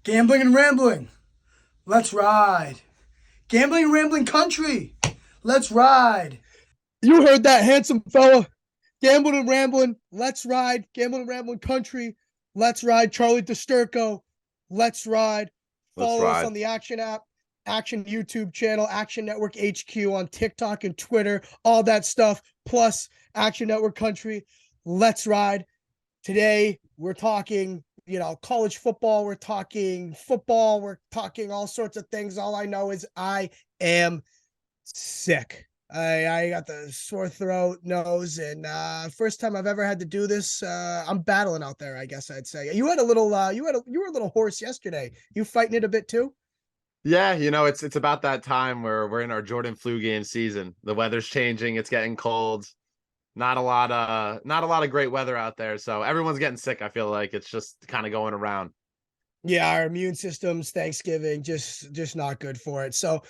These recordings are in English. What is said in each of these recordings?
Gambling and Rambling, let's ride. Gambling and Rambling Country, let's ride. You heard that, handsome fella. Gambling and Rambling, let's ride. Gambling and Rambling Country, let's ride. Charlie DiSturco, let's ride. Follow us on the Action app, Action YouTube channel, Action Network HQ on TikTok and Twitter, all that stuff, plus Action Network Country, let's ride. Today, we're talking college football, we're talking all sorts of things. All I know is I am sick. I got the sore throat, nose, and first time I've ever had to do this. I'm battling out there, I guess I'd say. You were a little hoarse yesterday. You fighting it a bit too? Yeah, it's about that time where we're in our Jordan flu game season. The weather's changing, it's getting cold. Not a lot of great weather out there, so everyone's getting sick. I feel like it's just kind of going around. Yeah, our immune system's Thanksgiving just not good for it. So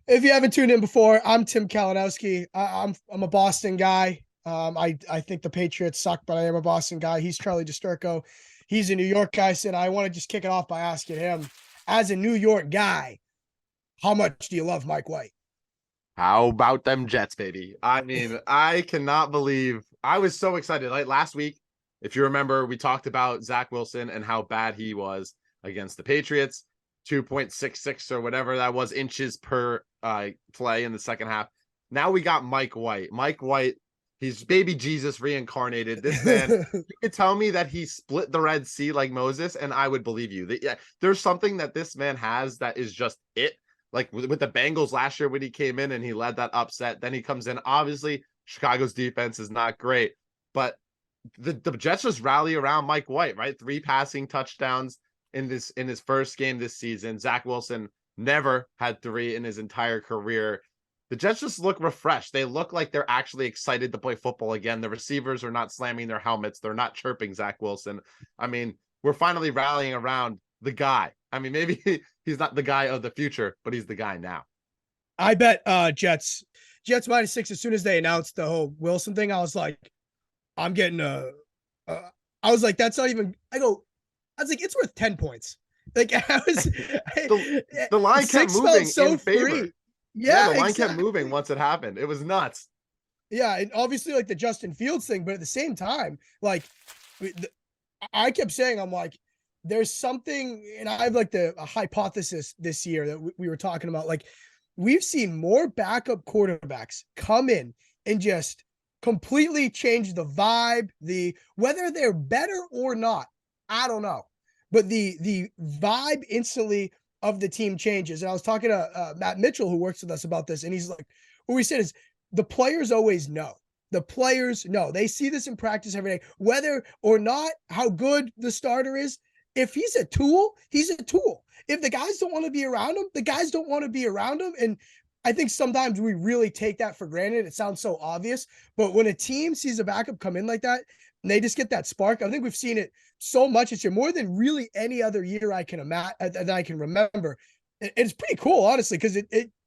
if you haven't tuned in before, I'm Tim Kalinowski. I'm a Boston guy. I think the Patriots suck, but I am a Boston guy. He's Charlie DiSturco. He's a New York guy. So I want to just kick it off by asking him, as a New York guy, how much do you love Mike White? How about them Jets, baby? I mean, I cannot believe I was so excited. Like last week, if you remember, we talked about Zach Wilson and how bad he was against the Patriots, 2.66 or whatever that was inches per play in the second half. Now we got Mike White. Mike White, he's baby Jesus reincarnated. This man, you could tell me that he split the Red Sea like Moses, and I would believe you. Yeah, there's something that this man has that is just it. Like with the Bengals last year when he came in and he led that upset, then he comes in. Obviously, Chicago's defense is not great, but the Jets just rally around Mike White, right? 3 passing touchdowns in his first game this season. Zach Wilson never had 3 in his entire career. The Jets just look refreshed. They look like they're actually excited to play football again. The receivers are not slamming their helmets. They're not chirping Zach Wilson. I mean, we're finally rallying around the guy. I mean, maybe he's not the guy of the future, but he's the guy now. I bet Jets -6 as soon as they announced the whole Wilson thing. I was like, I'm getting I was like, that's not even. I was like, it's worth 10 points. Like I was, the line kept moving so in favor. free. Yeah, the line kept moving once it happened. It was nuts. Yeah, and obviously like the Justin Fields thing, but at the same time, like I kept saying, I'm like, there's something, and I have like a hypothesis this year that we were talking about. Like, we've seen more backup quarterbacks come in and just completely change the vibe, whether they're better or not, I don't know. But the vibe instantly of the team changes. And I was talking to Matt Mitchell, who works with us, about this, and he's like, what we said is the players always know. The players know. They see this in practice every day, whether or not how good the starter is. If he's a tool, he's a tool. If the guys don't want to be around him, the guys don't want to be around him. And I think sometimes we really take that for granted. It sounds so obvious, but when a team sees a backup come in like that, and they just get that spark, I think we've seen it so much this year, more than really any other year I can imagine that I can remember. It's pretty cool, honestly, because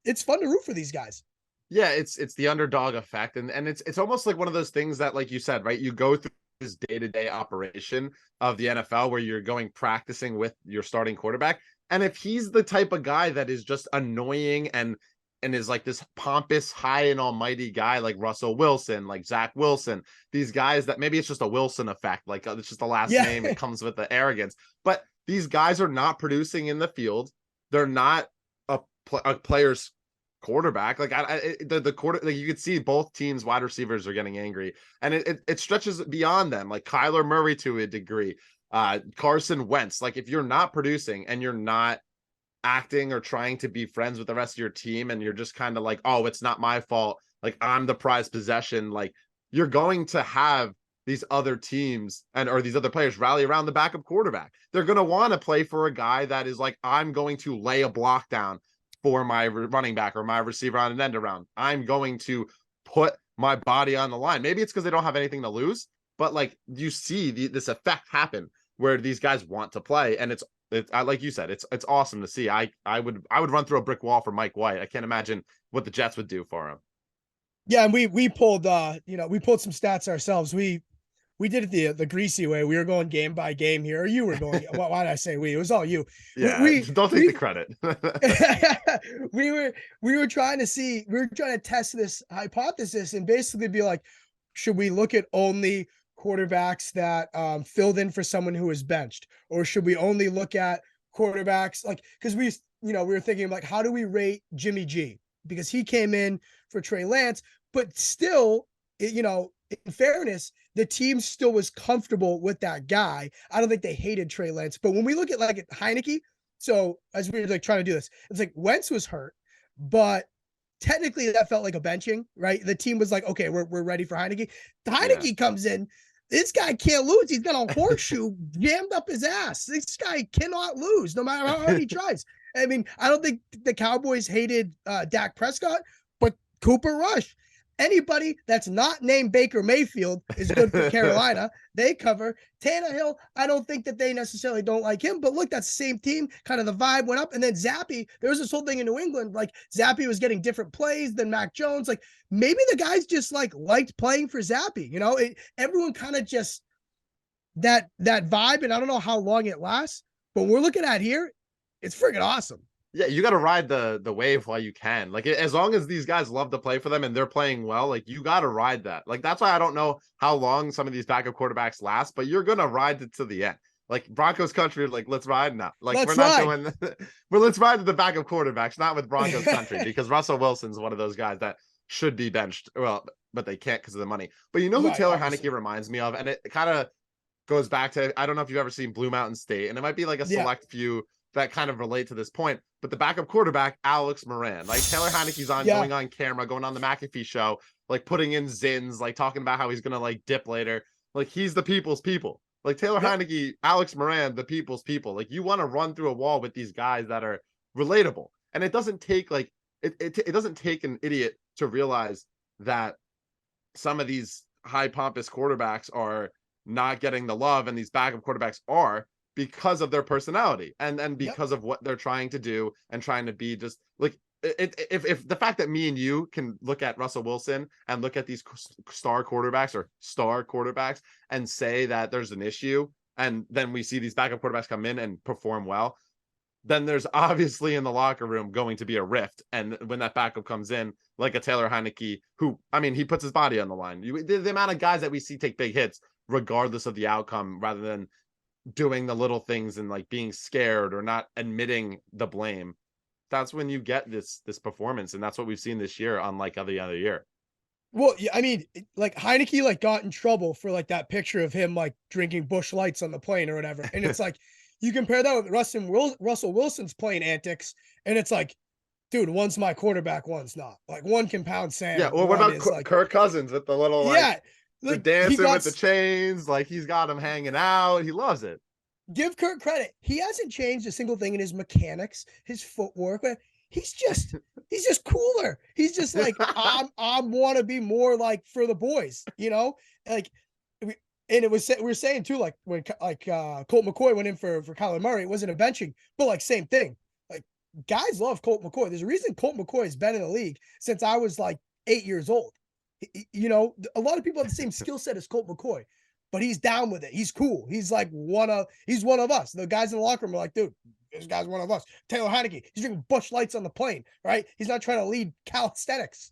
it's fun to root for these guys. Yeah, it's the underdog effect, and it's almost like one of those things that, like you said, right? You go through this day-to-day operation of the NFL where you're practicing with your starting quarterback. And if he's the type of guy that is just annoying and is like this pompous, high and almighty guy like Russell Wilson, like Zach Wilson, these guys that maybe it's just a Wilson effect, like it's just the last name, it comes with the arrogance. But these guys are not producing in the field. They're not a player's quarterback. Like the quarter, like you could see both teams' wide receivers are getting angry, and it stretches beyond them. Like Kyler Murray to a degree, Carson Wentz. Like if you're not producing and you're not acting or trying to be friends with the rest of your team, and you're just kind of like, oh, it's not my fault, like I'm the prized possession, like you're going to have these other teams or these other players rally around the backup quarterback. They're going to want to play for a guy that is like, I'm going to lay a block down for my running back or my receiver on an end around. I'm going to put my body on the line. Maybe it's because they don't have anything to lose, but like you see this effect happen where these guys want to play, and it's like you said, it's awesome to see. I would run through a brick wall for Mike White. I can't imagine what the Jets would do for him. Yeah, and we pulled we pulled some stats ourselves. We did it the greasy way. We were going game by game here. Or you were going. Why did I say we? It was all you. Yeah, We don't take the credit. we were trying to see. We were trying to test this hypothesis and basically be like, should we look at only quarterbacks that filled in for someone who was benched, or should we only look at quarterbacks like because we were thinking like how do we rate Jimmy G because he came in for Trey Lance, but still, in fairness, the team still was comfortable with that guy. I don't think they hated Trey Lance, but when we look at like Heineke, so as we were like trying to do this, it's like Wentz was hurt, but technically that felt like a benching, right? The team was like, okay, we're ready for Heineke. Heineke comes in. This guy can't lose. He's got a horseshoe jammed up his ass. This guy cannot lose no matter how hard he tries. I mean, I don't think the Cowboys hated Dak Prescott, but Cooper Rush. Anybody that's not named Baker Mayfield is good for Carolina. They cover Tannehill. I don't think that they necessarily don't like him, but look, that's the same team. Kind of the vibe went up. And then Zappy, there was this whole thing in New England. Like Zappy was getting different plays than Mac Jones. Like maybe the guys just like liked playing for Zappy. Everyone kind of just that vibe. And I don't know how long it lasts, but we're looking at here. It's freaking awesome. Yeah, you got to ride the wave while you can. Like as long as these guys love to play for them and they're playing well, like you got to ride that. Like that's why I don't know how long some of these backup quarterbacks last, but you're gonna ride it to the end. Like Broncos country, like let's ride now. Like let's we're not doing, but let's ride with the backup quarterbacks, not with Broncos country, because Russell Wilson's one of those guys that should be benched. Well, but they can't because of the money. But you know who Taylor Heineke reminds me of, and it kind of goes back to I don't know if you've ever seen Blue Mountain State, and it might be like a select few that kind of relate to this point, but the backup quarterback, Alex Moran, like Taylor Heineke's going on camera, going on the McAfee show, like putting in zins, like talking about how he's going to like dip later. Like he's the people's people. Like Taylor Heineke, Alex Moran, the people's people. Like you want to run through a wall with these guys that are relatable. And it doesn't take like, it doesn't take an idiot to realize that some of these high pompous quarterbacks are not getting the love and these backup quarterbacks are, because of their personality and because of what they're trying to do and trying to be just like if the fact that me and you can look at Russell Wilson and look at these star quarterbacks and say that there's an issue, and then we see these backup quarterbacks come in and perform well, then there's obviously in the locker room going to be a rift. And when that backup comes in, like a Taylor Heineke, who, I mean, he puts his body on the line. The amount of guys that we see take big hits regardless of the outcome, rather than doing the little things and like being scared or not admitting the blame, that's when you get this performance. And that's what we've seen this year, unlike every other year. Well, yeah, I mean, like Heineke like got in trouble for like that picture of him like drinking Busch Lights on the plane or whatever, and it's like you compare that with Russell Wilson's playing antics, and it's like, dude, one's my quarterback, one's not. Like one can pound sand. Yeah. Well, what about Kirk Cousins with the little the dancing with the chains? Like he's got him hanging out. He loves it. Give Kirk credit. He hasn't changed a single thing in his mechanics, his footwork. He's just cooler. He's just like, I want to be more like for the boys, like, and we were saying too, like when Colt McCoy went in for Kyler Murray, it wasn't a benching, but like same thing. Like guys love Colt McCoy. There's a reason Colt McCoy has been in the league since I was like 8 years old. A lot of people have the same skill set as Colt McCoy, but he's down with it. He's cool. He's like one of us. The guys in the locker room are like, dude, this guy's one of us. Taylor Heineke, he's drinking Busch Lights on the plane, right? He's not trying to lead calisthenics.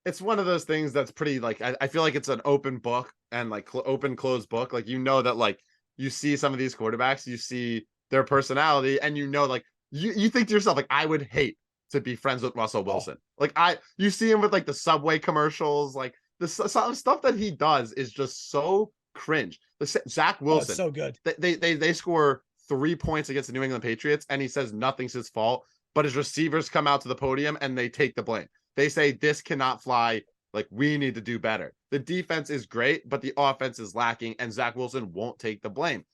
It's one of those things that's pretty like, I feel like it's an open book and like open closed book. Like, that like you see some of these quarterbacks, you see their personality, and like you think to yourself, like, I would hate to be friends with Russell Wilson. Like you see him with like the Subway commercials, like the stuff that he does is just so cringe. Zach Wilson, so good. They score 3 points against the New England Patriots, and he says nothing's his fault, but his receivers come out to the podium and they take the blame. They say this cannot fly. Like, we need to do better. The defense is great, but the offense is lacking, and Zach Wilson won't take the blame.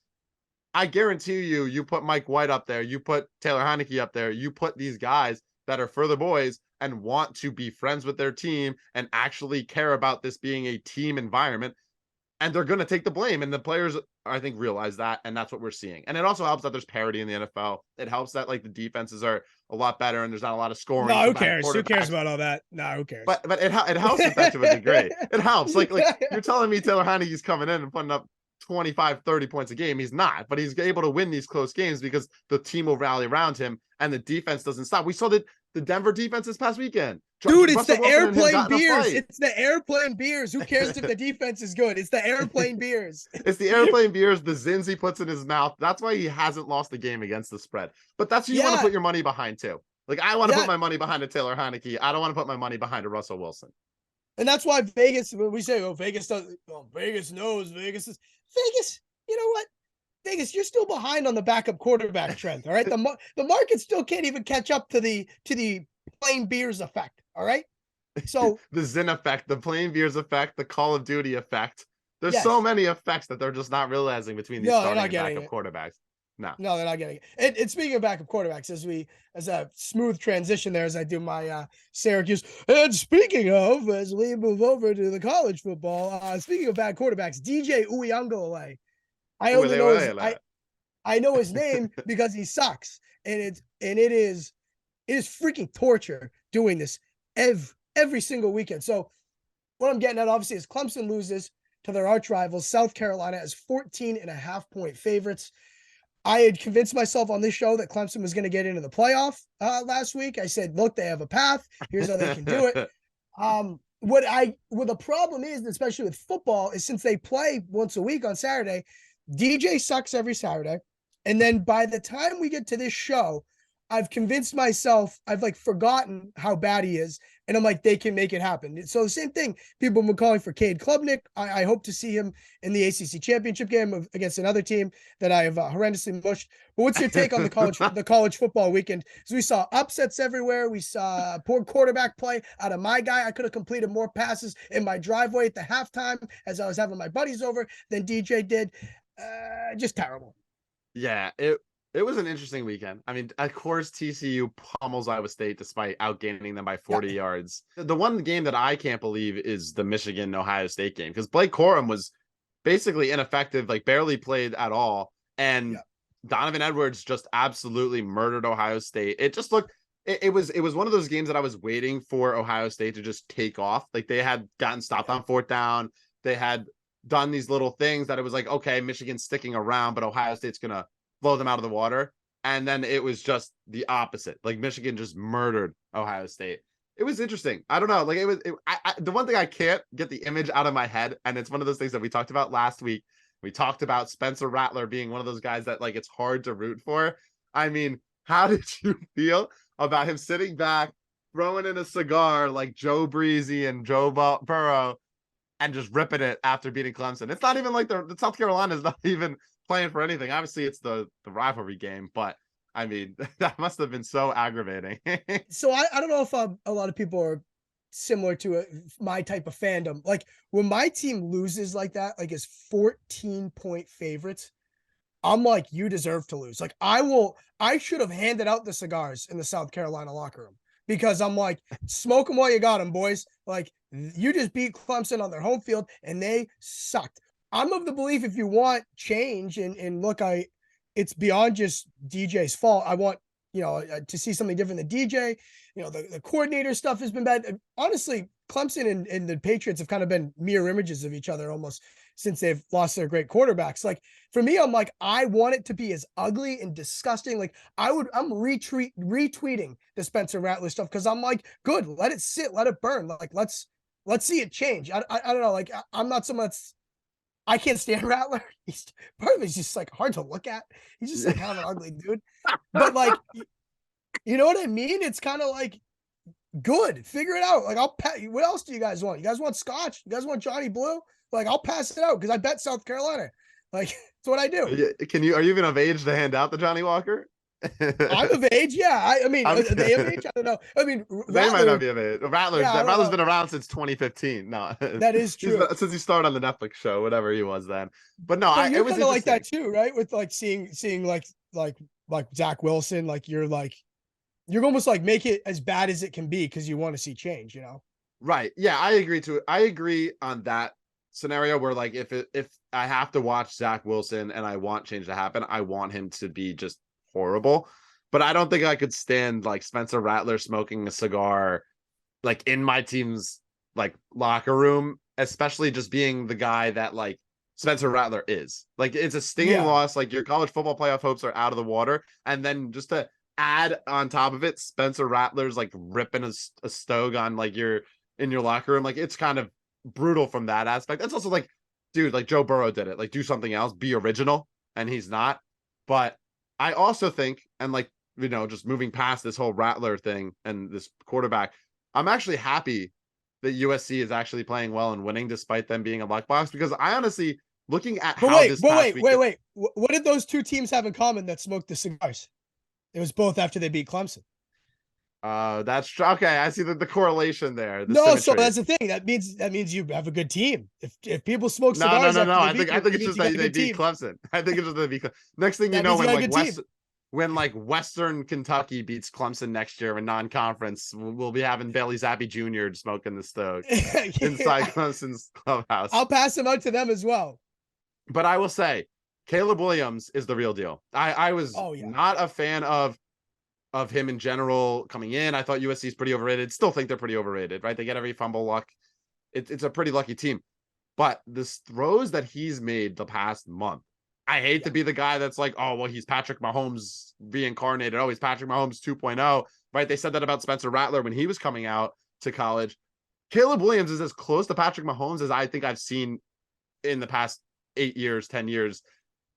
I guarantee you put Mike White up there, you put Taylor Heineke up there, you put these guys that are for the boys and want to be friends with their team and actually care about this being a team environment, and they're going to take the blame. And the players I think, realize that, and that's what we're seeing. And it also helps that there's parity in the NFL. It helps that like the defenses are a lot better and there's not a lot of scoring No, from who bad cares? Who cares quarterbacks. about all that? No, who cares? But it helps with that to a degree. It helps. Like you're telling me Taylor Heineke's coming in and putting up 25, 30 points a game. He's not, but he's able to win these close games because the team will rally around him and the defense doesn't stop. We saw the Denver defense this past weekend. Dude, it's Russell the Wilson and him airplane got in a beers. fight. It's the airplane beers. Who cares if the defense is good? It's the airplane beers. It's the airplane beers, the zins he puts in his mouth. That's why he hasn't lost the game against the spread. But that's who you want to put your money behind too. Like I want to put my money behind a Taylor Heineke. I don't want to put my money behind a Russell Wilson. And that's why Vegas, when we say, oh, Vegas does, oh, Vegas knows, Vegas is, Vegas, you know what? Vegas, you're still behind on the backup quarterback trend, all right? The market still can't even catch up to the plain beers effect, all right? So the Zin effect, the plain beers effect, the Call of Duty effect. There's yes. so many effects that they're just not realizing between these starting and backup quarterbacks. No, they're not getting it. And speaking of backup quarterbacks, as a smooth transition there, as I do my Syracuse. And speaking of, as we move over to the college football, speaking of bad quarterbacks, DJ Uyunglele. I only know I know his name because he sucks, and it is freaking torture doing this every single weekend. So what I'm getting at, obviously, is Clemson loses to their arch rivals. South Carolina as 14.5-point favorites. I had convinced myself on this show that Clemson was going to get into the playoff last week. I said, look, they have a path. Here's how they can do it. What the problem is, especially with football, is since they play once a week on Saturday, DJ sucks every Saturday. And then by the time we get to this show, I've convinced myself, I've like forgotten how bad he is. And I'm like, they can make it happen. So the same thing, people have been calling for Cade Klubnik. I hope to see him in the ACC championship game against another team that I have horrendously mushed. But what's your take on the college football weekend? So we saw upsets everywhere. We saw poor quarterback play out of my guy. I could have completed more passes in my driveway at the halftime as I was having my buddies over than DJ did. Just terrible. Yeah, it was an interesting weekend. I mean, of course, TCU pummels Iowa State despite outgaining them by 40 yards. The one game that I can't believe is the Michigan-Ohio State game because Blake Corum was basically ineffective, like barely played at all. And Donovan Edwards just absolutely murdered Ohio State. It just looked it was one of those games that I was waiting for Ohio State to just take off. Like they had gotten stopped on fourth down. They had done these little things that it was like, okay, Michigan's sticking around, but Ohio State's going to blow them out of the water. And then it was just the opposite. Like Michigan just murdered Ohio State. It was interesting. I don't know. Like the one thing I can't get the image out of my head. And it's one of those things that we talked about last week. We talked about Spencer Rattler being one of those guys that like, it's hard to root for. I mean, how did you feel about him sitting back, throwing in a cigar like Joe Breezy and Joe Burrow and just ripping it after beating Clemson? It's not even like the South Carolina is not even playing for anything. Obviously, it's the rivalry game, but I mean, that must have been so aggravating. So I don't know if a lot of people are similar to my type of fandom. Like when my team loses like that, like is 14-point favorites, I'm like, you deserve to lose. Like I should have handed out the cigars in the South Carolina locker room because I'm like, smoke them while you got them, boys. Like you just beat Clemson on their home field and they sucked. I'm of the belief if you want change and look, it's beyond just DJ's fault. I want, to see something different than DJ. The coordinator stuff has been bad. Honestly, Clemson and the Patriots have kind of been mirror images of each other almost since they've lost their great quarterbacks. Like for me, I'm like, I want it to be as ugly and disgusting. Like I'm retweeting the Spencer Rattler stuff because I'm like, good, let it sit, let it burn. Like let's see it change. I don't know. Like I'm not someone I can't stand Rattler. He's just like hard to look at. He's just like kind of an ugly dude. But like, you know what I mean? It's kind of like, good. Figure it out. Like what else do you guys want? You guys want scotch? You guys want Johnny Blue? Like I'll pass it out because I bet South Carolina. Like that's what I do. Are you even of age to hand out the Johnny Walker? I'm of age, yeah. I mean, are they of age? I don't know. I mean, they might not be of age. Rattler's been around since 2015. No, that is true. Since he started on the Netflix show, whatever he was then. But no, it was kind of like that too, right? With like seeing like Zach Wilson, like you're almost like make it as bad as it can be because you want to see change, Right. Yeah, I agree I agree on that scenario where like if I have to watch Zach Wilson and I want change to happen, I want him to be just horrible. But I don't think I could stand like Spencer Rattler smoking a cigar like in my team's like locker room, especially just being the guy that like Spencer Rattler is. Like it's a stinging Yeah. loss. Like your college football playoff hopes are out of the water. And then just to add on top of it, Spencer Rattler's like ripping a stove on like your in your locker room. Like it's kind of brutal from that aspect. It's also like, dude, like Joe Burrow did it. Like do something else, be original, and he's not. But I also think, and like, you know, just moving past this whole Rattler thing and this quarterback, I'm actually happy that USC is actually playing well and winning despite them being a luck box, because I honestly, looking at But how wait, this but past wait, week, wait, wait. What did those two teams have in common that smoked the cigars? It was both after they beat Clemson. that's okay. I see the correlation there, the No, so symmetry. that's the thing. That means you have a good team. If people smoke No, no, cigars no, after no. they I beat think you, I think it it's means just you got that a they good beat team. Clemson. I think it's just that they beat Clemson. Next thing you That know, means you got a good team. when like Western Kentucky beats Clemson next year in non-conference, we'll be having Bailey Zappi Jr. smoking the stove inside Clemson's clubhouse. I'll pass them out to them as well. But I will say, Caleb Williams is the real deal. I was Oh yeah. not a fan of him in general coming in. I thought USC is pretty overrated. Still think they're pretty overrated, right? They get every fumble luck. It's a pretty lucky team. But the throws that he's made the past month, I hate Yeah. to be the guy that's like, oh, well, he's Patrick Mahomes reincarnated. Oh, he's Patrick Mahomes 2.0, right? They said that about Spencer Rattler when he was coming out to college. Caleb Williams is as close to Patrick Mahomes as I think I've seen in the past 8 years, 10 years.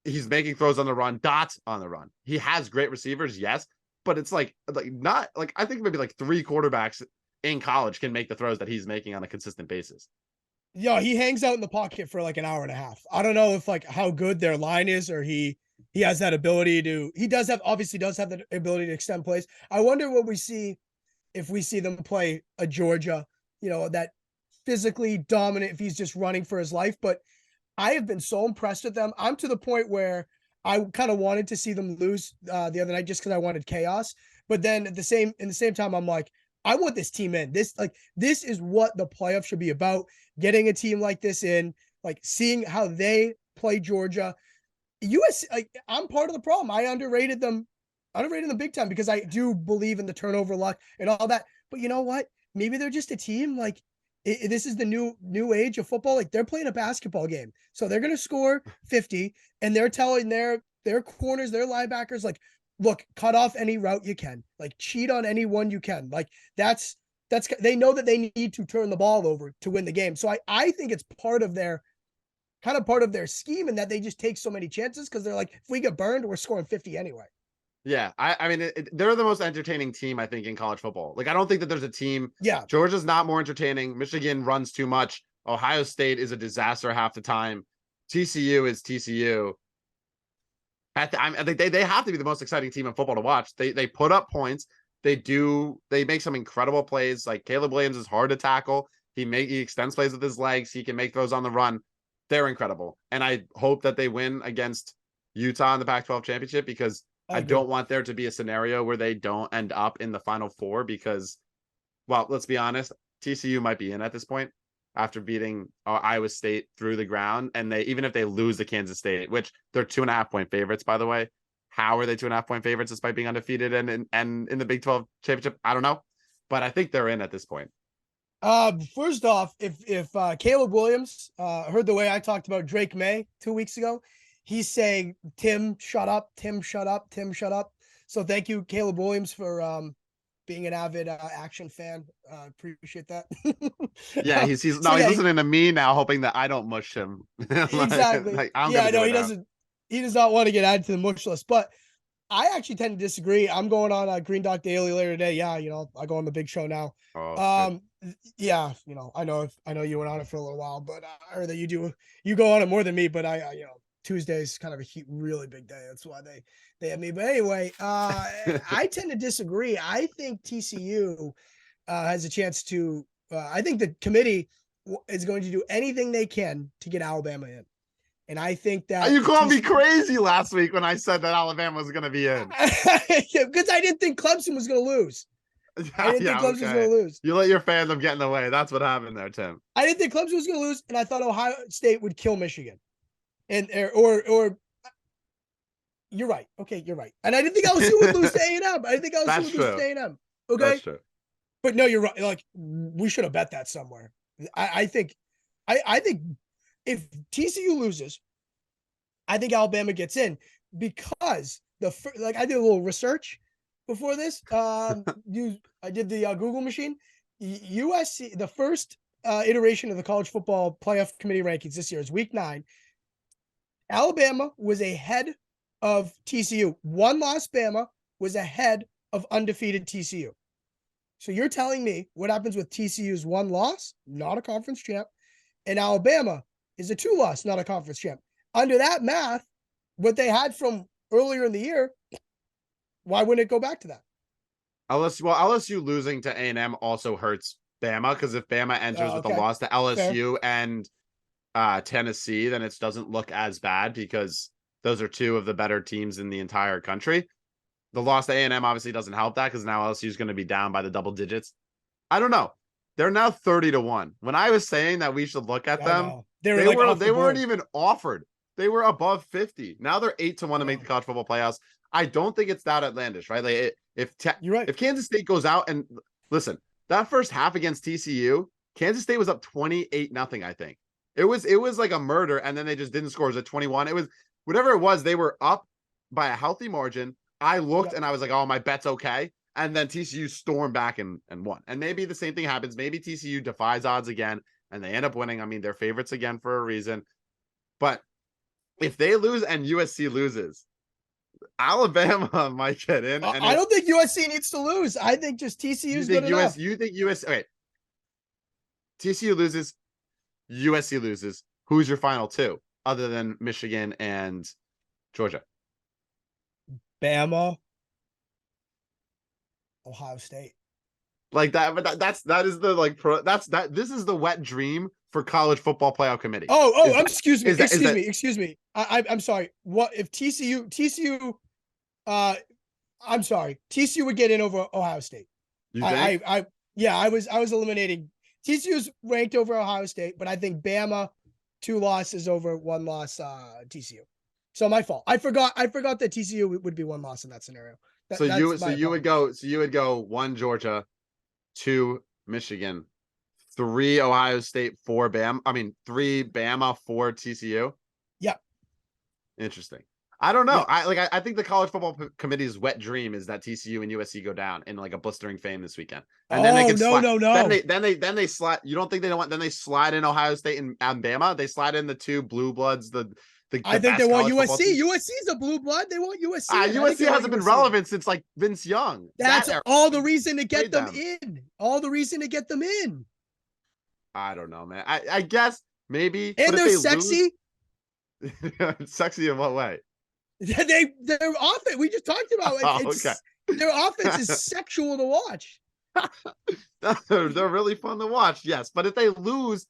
He's making throws on the run, dots on the run. He has great receivers, yes, but it's like not like I think maybe like 3 quarterbacks in college can make the throws that he's making on a consistent basis. Yo, he hangs out in the pocket for like an hour and a half. I don't know if like how good their line is, or he has that ability to. He does have obviously does have the ability to extend plays. I wonder what we see if we see them play a Georgia, that physically dominant if he's just running for his life. But I have been so impressed with them. I'm to the point where I kind of wanted to see them lose the other night just because I wanted chaos. But then in the same time, I'm like, I want this team in. This is what the playoff should be about. Getting a team like this in, like seeing how they play Georgia. Like, I'm part of the problem. I underrated them big time because I do believe in the turnover luck and all that. But you know what? Maybe they're just a team like this is the new age of football. Like they're playing a basketball game, so they're gonna score 50, and they're telling their corners, their linebackers, like, look, cut off any route you can, like cheat on anyone you can. Like that's they know that they need to turn the ball over to win the game. So I think it's part of their scheme, and that they just take so many chances because they're like, if we get burned, we're scoring 50 anyway. Yeah, I mean, they're the most entertaining team, I think, in college football. Like, I don't think that there's a team. Yeah. Georgia's not more entertaining. Michigan runs too much. Ohio State is a disaster half the time. TCU is TCU. I think they have to be the most exciting team in football to watch. They put up points. They make some incredible plays. Like Caleb Williams is hard to tackle. He extends plays with his legs. He can make throws on the run. They're incredible. And I hope that they win against Utah in the Pac-12 championship, because I don't want there to be a scenario where they don't end up in the Final Four because, well, let's be honest, TCU might be in at this point after beating Iowa State through the ground. And even if they lose to Kansas State, which they're 2.5-point favorites, by the way, how are they 2.5-point favorites despite being undefeated and in the Big 12 championship? I don't know, but I think they're in at this point. First off, if Caleb Williams heard the way I talked about Drake May 2 weeks ago, he's saying, Tim, shut up, Tim, shut up, Tim, shut up. So thank you, Caleb Williams, for being an avid action fan. Appreciate that. Yeah, he's listening to me now, hoping that I don't mush him. Exactly. He does not want to get added to the mush list. But I actually tend to disagree. I'm going on Green Dog Daily later today. Yeah, I go on the big show now. Oh, yeah, I know you went on it for a little while, but I heard that you go on it more than me. But Tuesday's kind of a really big day. That's why they have me. But anyway, I tend to disagree. I think TCU has a chance to. I think the committee is going to do anything they can to get Alabama in. And I think that you called me crazy last week when I said that Alabama was going to be in, because I didn't think Clemson was going to lose. I didn't think Clemson was going to lose. You let your fandom get in the way. That's what happened there, Tim. I didn't think Clemson was going to lose, and I thought Ohio State would kill Michigan. And or you're right. Okay, you're right. And I didn't think LSU would lose to A&M. I didn't think LSU would lose to A&M. Okay, that's true. But no, you're right. Like, we should have bet that somewhere. I think if TCU loses, I think Alabama gets in because I did a little research before this. I did the Google machine. USC, the first iteration of the college football playoff committee rankings this year is week 9. Alabama was ahead of TCU. One loss Bama was ahead of undefeated TCU. So you're telling me what happens with TCU's one loss, not a conference champ, and Alabama is a 2-loss, not a conference champ. Under that math, what they had from earlier in the year, why wouldn't it go back to that? LSU losing to A&M also hurts Bama, because if Bama enters with a loss to LSU and Tennessee, then it doesn't look as bad because those are two of the better teams in the entire country. The loss to A&M obviously doesn't help that because now LSU is going to be down by the double digits. I don't know. They're now 30-1. When I was saying that we should look at them, they weren't even offered. They were above 50. Now they're 8-1 to make the college football playoffs. I don't think it's that outlandish, right? Like you're right. If Kansas State goes out and listen, that first half against TCU, Kansas State was up 28-0, I think. It was like a murder, and then they just didn't score. It was at 21. It was whatever it was, they were up by a healthy margin. I looked and I was like, oh, my bet's okay. And then TCU stormed back and won. And maybe the same thing happens. Maybe TCU defies odds again and they end up winning. I mean, they're favorites again for a reason. But if they lose and USC loses, Alabama might get in. And I don't think USC needs to lose. I think just TCU is good enough. You think USC? Okay. TCU loses, USC loses. Who's your final two other than Michigan and Georgia? Bama, Ohio State. Like that, but that is the this is the wet dream for college football playoff committee. Excuse me. I'm sorry. What if TCU I'm sorry. TCU would get in over Ohio State. You think? I was eliminating TCU's ranked over Ohio State, but I think Bama 2 losses over 1 loss TCU. So my fault. I forgot that TCU would be 1 loss in that scenario. You would go 1 Georgia, 2 Michigan, 3 Ohio State, 4 Bama. I mean 3 Bama, 4 TCU. Yeah. Interesting. I don't know. Yeah. I think the college football committee's wet dream is that TCU and USC go down in like a blistering fame this weekend. And then they can Then they slide. You don't think they don't want? Then they slide in Ohio State and Bama. They slide in the 2 blue bloods. I think they want USC. USC's a blue blood. They want USC. USC hasn't been relevant since like Vince Young. That's all the reason to get them in. All the reason to get them in. I don't know, man. I guess maybe. And they're sexy. Sexy in what way? Their offense. We just talked about it. Their offense is sexual to watch. They're really fun to watch. Yes, but if they lose,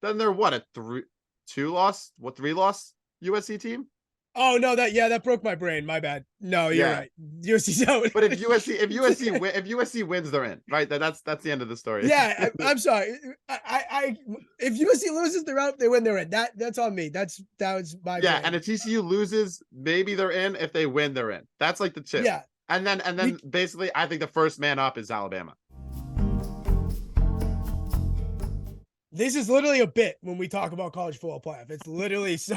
then they're what, a 3-loss USC team? Oh no, that broke my brain. My bad. No, you're right. USC's out. But if USC wins, they're in. Right? That's the end of the story. Yeah, I'm sorry. If USC loses, they're out. They win, they're in. That's on me. That was my brain. And if TCU loses, maybe they're in. If they win, they're in. That's like the chip. Yeah. And then basically, I think the first man up is Alabama. This is literally a bit when we talk about college football playoff. It's literally so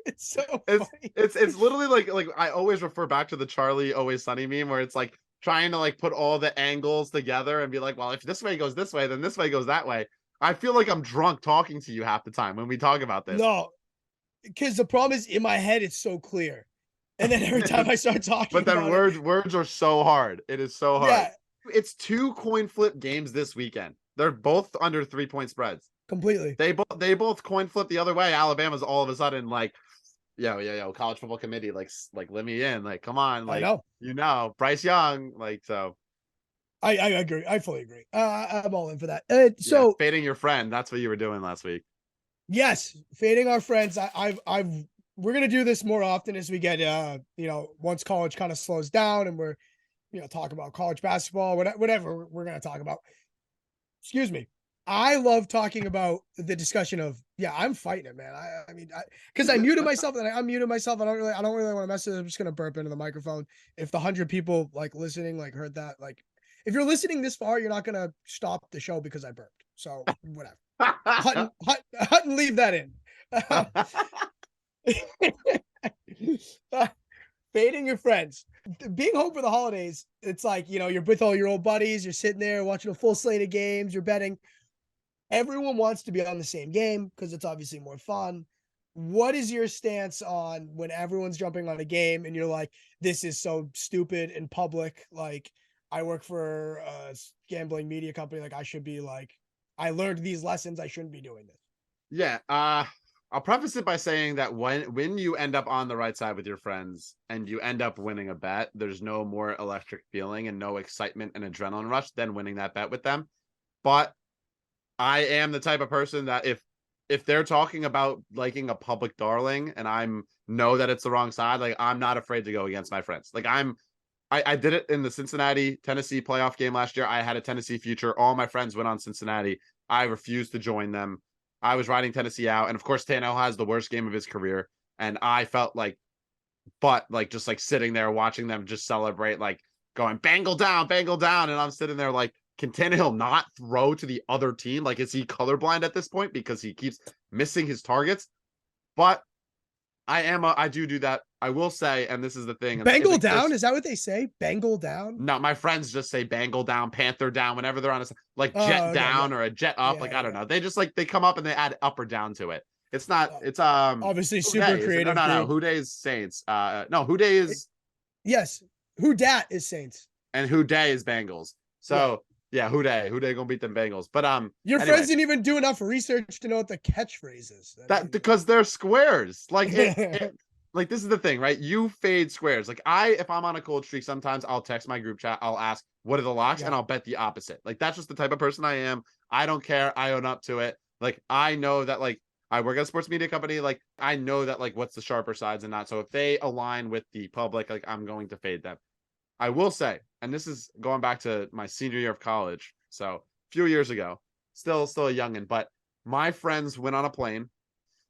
it's so funny. It's literally like I always refer back to the Charlie Always Sunny meme where it's like trying to like put all the angles together and be like, well, if this way goes this way, then this way goes that way. I feel like I'm drunk talking to you half the time when we talk about this. No, because the problem is in my head it's so clear. And then every time I start talking but then words are so hard. It is so hard. Yeah. It's 2 coin flip games this weekend. They're both under 3-point spreads. Completely. They both coin flip the other way. Alabama's all of a sudden like, yo, college football committee, like let me in. Like, come on. Like, Bryce Young. Like, so. I agree. I fully agree. I'm all in for that. Fading your friend. That's what you were doing last week. Yes. Fading our friends. We're going to do this more often as we get, once college kind of slows down and we're talk about college basketball, whatever we're going to talk about. Excuse me. I love talking about the discussion of, I'm fighting it, man. I mean, because I muted myself and I unmuted myself. I don't really want to mess with it. I'm just going to burp into the microphone. If the 100 people like listening, like heard that, like if you're listening this far, you're not going to stop the show because I burped. So whatever. Hutton, leave that in. Fading your friends. Being home for the holidays, it's like, you're with all your old buddies, you're sitting there watching a full slate of games, you're betting. Everyone wants to be on the same game because it's obviously more fun. What is your stance on when everyone's jumping on a game and you're like, this is so stupid in public? Like, I work for a gambling media company. Like, I should be like, I learned these lessons. I shouldn't be doing this. Yeah. I'll preface it by saying that when you end up on the right side with your friends and you end up winning a bet, there's no more electric feeling and no excitement and adrenaline rush than winning that bet with them. But I am the type of person that if they're talking about liking a public darling and I'm know that it's the wrong side, like I'm not afraid to go against my friends. Like I did it in the Cincinnati Tennessee playoff game last year. I had a Tennessee future. All my friends went on Cincinnati. I refused to join them. I was riding Tennessee out, and of course Tannehill has the worst game of his career, and I felt like just like sitting there watching them just celebrate, like going Bengal down, and I'm sitting there like, can Tannehill not throw to the other team? Like, is he colorblind at this point because he keeps missing his targets? But I do that. I will say, and this is the thing. Bengal down? Is that what they say? Bengal down? No, my friends just say Bengal down, Panther down whenever they're on a jet down or a jet up. I don't know. They just they come up and they add up or down to it. It's not. It's obviously super creative. No. Houday is Saints. No, Houday is yes. Houdat is Saints, and Houday is Bengals. So yeah, Houday gonna beat them Bengals. But your friends didn't even do enough research to know what the catchphrase is. Because they're squares. Like like this is the thing, right? You fade squares. Like if I'm on a cold streak, sometimes I'll text my group chat. I'll ask what are the locks, and I'll bet the opposite. Like that's just the type of person I am. I don't care. I own up to it. Like I know that I work at a sports media company. Like I know that what's the sharper sides and not. So if they align with the public, I'm going to fade them. I will say, and this is going back to my senior year of college, so a few years ago, still a youngin', but my friends went on a plane,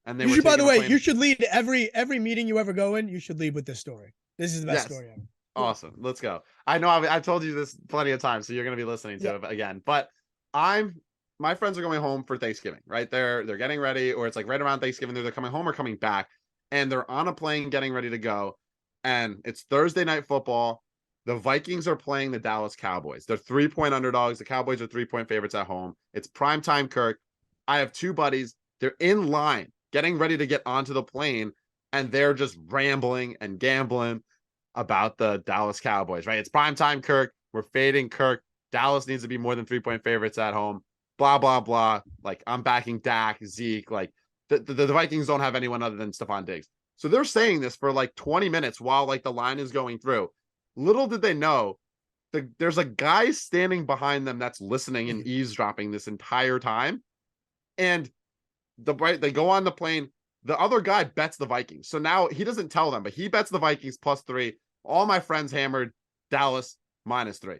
and they by the way, you should lead every meeting you ever go in. You should lead with this story. This is the best story ever. Awesome. Let's go. I know I've told you this plenty of times, so you're going to be listening to it again. But my friends are going home for Thanksgiving, right? They're getting ready, or it's right around Thanksgiving. They're coming home or coming back, and they're on a plane getting ready to go, and it's Thursday night football. The Vikings are playing the Dallas Cowboys. They're 3-point underdogs. The Cowboys are 3-point favorites at home. It's primetime Kirk. I have two buddies. They're in line, getting ready to get onto the plane, and they're just rambling and gambling about the Dallas Cowboys, right? It's primetime Kirk. We're fading Kirk. Dallas needs to be more than 3-point favorites at home. Blah, blah, blah. I'm backing Dak, Zeke. The Vikings don't have anyone other than Stephon Diggs. So they're saying this for 20 minutes while the line is going through. Little did they know, there's a guy standing behind them that's listening and eavesdropping this entire time. And they go on the plane. The other guy bets the Vikings. So now he doesn't tell them, but he bets the Vikings +3. All my friends hammered Dallas -3.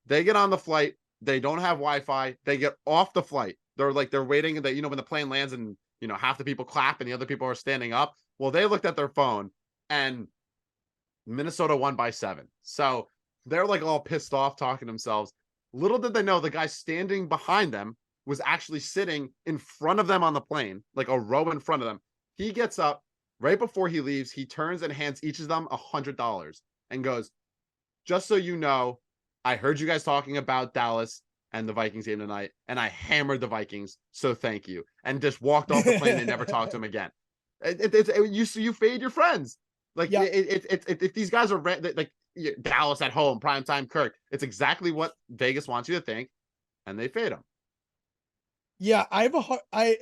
They get on the flight. They don't have Wi-Fi. They get off the flight. They're waiting, and when the plane lands and half the people clap and the other people are standing up. Well, they looked at their phone and Minnesota won by 7. So they're all pissed off, talking to themselves. Little did they know the guy standing behind them was actually sitting in front of them on the plane, a row in front of them. He gets up right before he leaves. He turns and hands each of them $100 and goes, just so you know, I heard you guys talking about Dallas and the Vikings game tonight, and I hammered the Vikings, so thank you. And just walked off the plane and never talked to him again. You fade your friends. If these guys are Dallas at home, primetime Kirk, it's exactly what Vegas wants you to think, and they fade them. Yeah,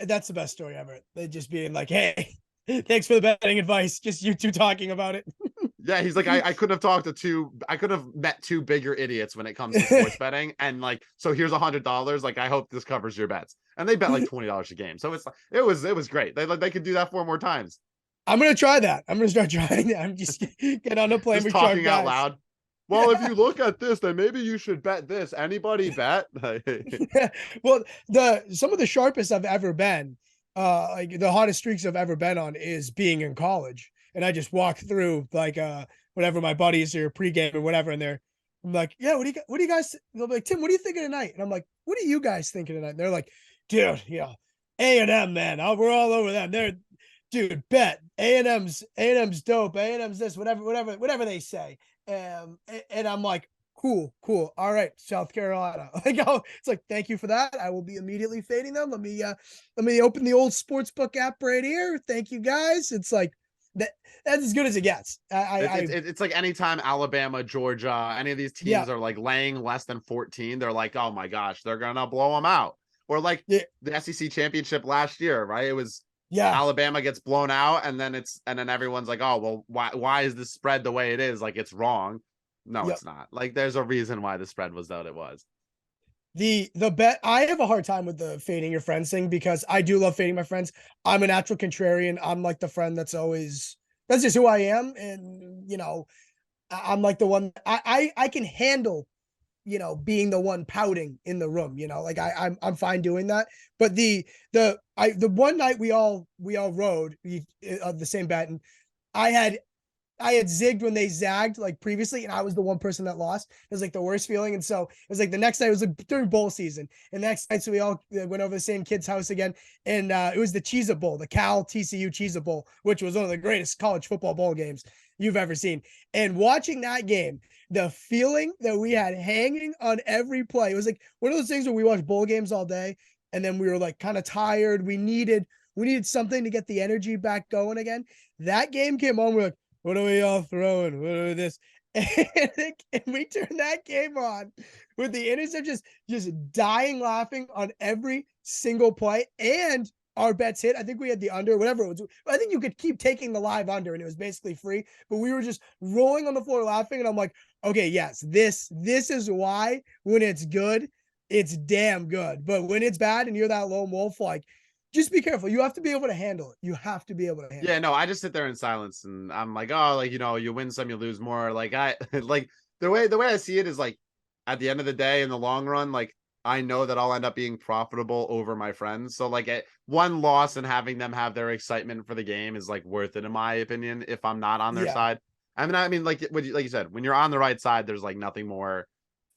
that's the best story ever. They just being like, hey, thanks for the betting advice. Just you two talking about it. Yeah, he's like, I could have met two bigger idiots when it comes to sports betting. And so here's $100. I hope this covers your bets. And they bet $20 a game. So it was great. They could do that 4 more times. I'm going to try that. I'm going to start trying that. I'm just get on a plane. Just talking out loud. well, if you look at this, then maybe you should bet this. Anybody bet? Well, some of the sharpest I've ever been, like the hottest streaks I've ever been on is being in college. And I just walk through like whatever my buddies are pregame or whatever, and I'm like, yeah, what do you guys they'll be like, Tim, what are you thinking tonight? And I'm like, what are you guys thinking tonight? And they're like, dude, A&M, man. We're all over them. They're dude, bet A&M's dope. A&M's this, whatever they say. And I'm like, cool. All right, South Carolina. It's like, thank you for that. I will be immediately fading them. Let me open the old sportsbook app right here. Thank you guys. It's like that's as good as it gets. It's like anytime Alabama, Georgia, any of these teams are like laying less than 14, they're like, oh my gosh, they're gonna blow them out. Or like the SEC championship last year, right? It was Alabama gets blown out, and then everyone's like, oh well, why is this spread the way it is? Like it's wrong. No, it's not. Like there's a reason why the spread was what it was. The bet, I have a hard time with the fading your friends thing because I do love fading my friends. I'm a natural contrarian. I'm like the friend that's just who I am. And I'm like the one I can handle, being the one pouting in the room, like I'm fine doing that. But the one night we all rode the same bet, and I had zigged when they zagged like previously, and I was the one person that lost. It was like the worst feeling. And so it was like the next night, it was like during bowl season. And the next night, so we all went over the same kid's house again. And it was the Cheez-It Bowl, the Cal TCU Cheez-It Bowl, which was one of the greatest college football bowl games you've ever seen. And watching that game, the feeling that we had hanging on every play, it was like one of those things where we watched bowl games all day, and then we were like kind of tired. We needed something to get the energy back going again. That game came on, we're like, what are we all throwing? What are this? And we turned that game on with the interceptions, just dying laughing on every single play. And our bets hit. I think we had the under, whatever it was. I think you could keep taking the live under, and it was basically free. But we were just rolling on the floor laughing. And I'm like, okay, yes, this is why when it's good, it's damn good. But when it's bad and you're that lone wolf, like, just be careful. You have to be able to handle it. You have to be able to handle it. Yeah, no, I just sit there in silence, and I'm like, oh, like, you win some, you lose more. Like I like the way I see it is like at the end of the day, in the long run, like I know that I'll end up being profitable over my friends. So like one loss and having them have their excitement for the game is like worth it in my opinion, if I'm not on their side. I mean, like like you said, when you're on the right side, there's like nothing more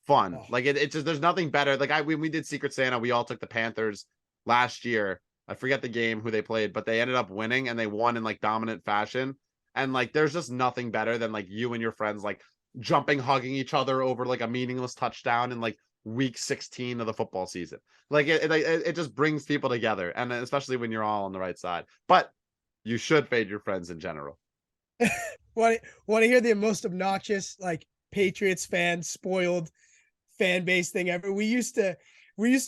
fun. Like it just, there's nothing better. Like when we did Secret Santa, we all took the Panthers last year. I forget the game who they played, but they ended up winning, and they won in like dominant fashion. And like, there's just nothing better than like you and your friends like jumping, hugging each other over like a meaningless touchdown in like week 16 of the football season. Like it just brings people together, and especially when you're all on the right side. But you should fade your friends in general. Want to hear the most obnoxious like Patriots fan spoiled fan base thing ever? We used to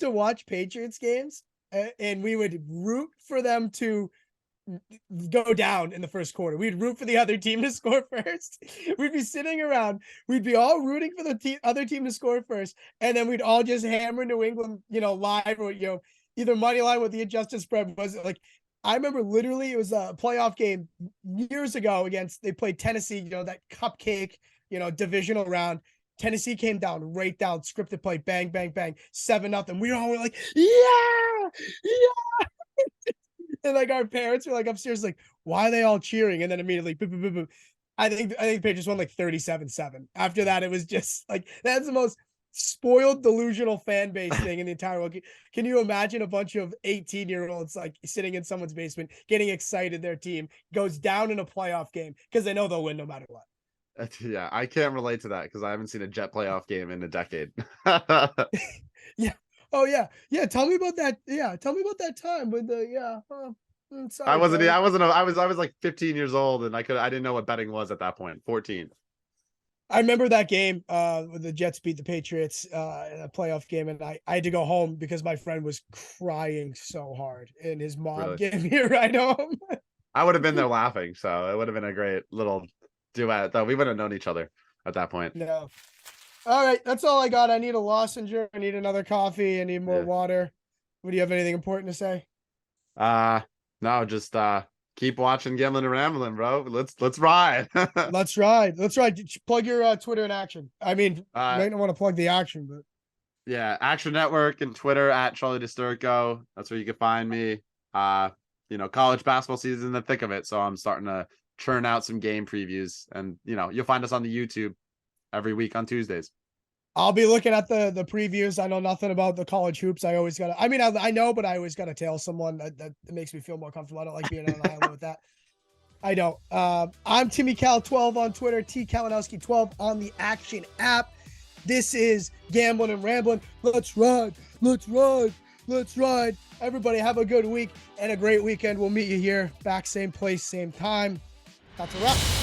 watch Patriots games, and we would root for them to go down in the first quarter. We'd root for the other team to score first. We'd be sitting around. We'd be all rooting for the other team to score first, and then we'd all just hammer New England, live, or either money line with the adjusted spread. Was it like, I remember literally it was a playoff game years ago they played Tennessee. That cupcake, divisional round. Tennessee came down, right down, scripted play, bang, bang, bang, 7-0. We all were like, yeah. And like our parents were like upstairs, like, why are they all cheering? And then immediately, boop, boop, boop, boop. I think Patriots won like 37-7. After that, it was just like, that's the most spoiled, delusional fan base thing in the entire world. Can you imagine a bunch of 18-year-olds like sitting in someone's basement, getting excited their team goes down in a playoff game because they know they'll win no matter what? Yeah, I can't relate to that because I haven't seen a Jet playoff game in a decade. Yeah. Oh yeah. Yeah. Tell me about that. Yeah. Tell me about that time with the sorry, I was like 15 years old, and I didn't know what betting was at that point. 14. I remember that game when the Jets beat the Patriots in a playoff game, and I had to go home because my friend was crying so hard, and his mom gave me a ride home. I would have been there laughing, so it would have been a great little duet, though. We wouldn't have known each other at that point. No. All right, that's all I got. I need a lozenge. I need another coffee. I need more water. Do you have anything important to say? No, just keep watching Gamblin Ramblin, bro. Let's ride. Let's ride. Let's ride. Plug your Twitter in action. I mean, you Uh, might not want to plug the action, but yeah, Action Network and Twitter at Charlie DiSturco. That's where you can find me. College basketball season in the thick of it, so I'm starting to churn out some game previews, and you'll find us on the YouTube every week on Tuesdays. I'll be looking at the previews. I know nothing about the college hoops. I always gotta. I mean, I know, but I always gotta tell someone that makes me feel more comfortable. I don't like being on an island with that. I don't. I'm Timmy Cal12 on Twitter, T Kalinowski 12 on the Action app. This is Gamblin and Ramblin. Let's ride. Let's ride. Let's ride. Everybody have a good week and a great weekend. We'll meet you here back same place, same time. That's a wrap.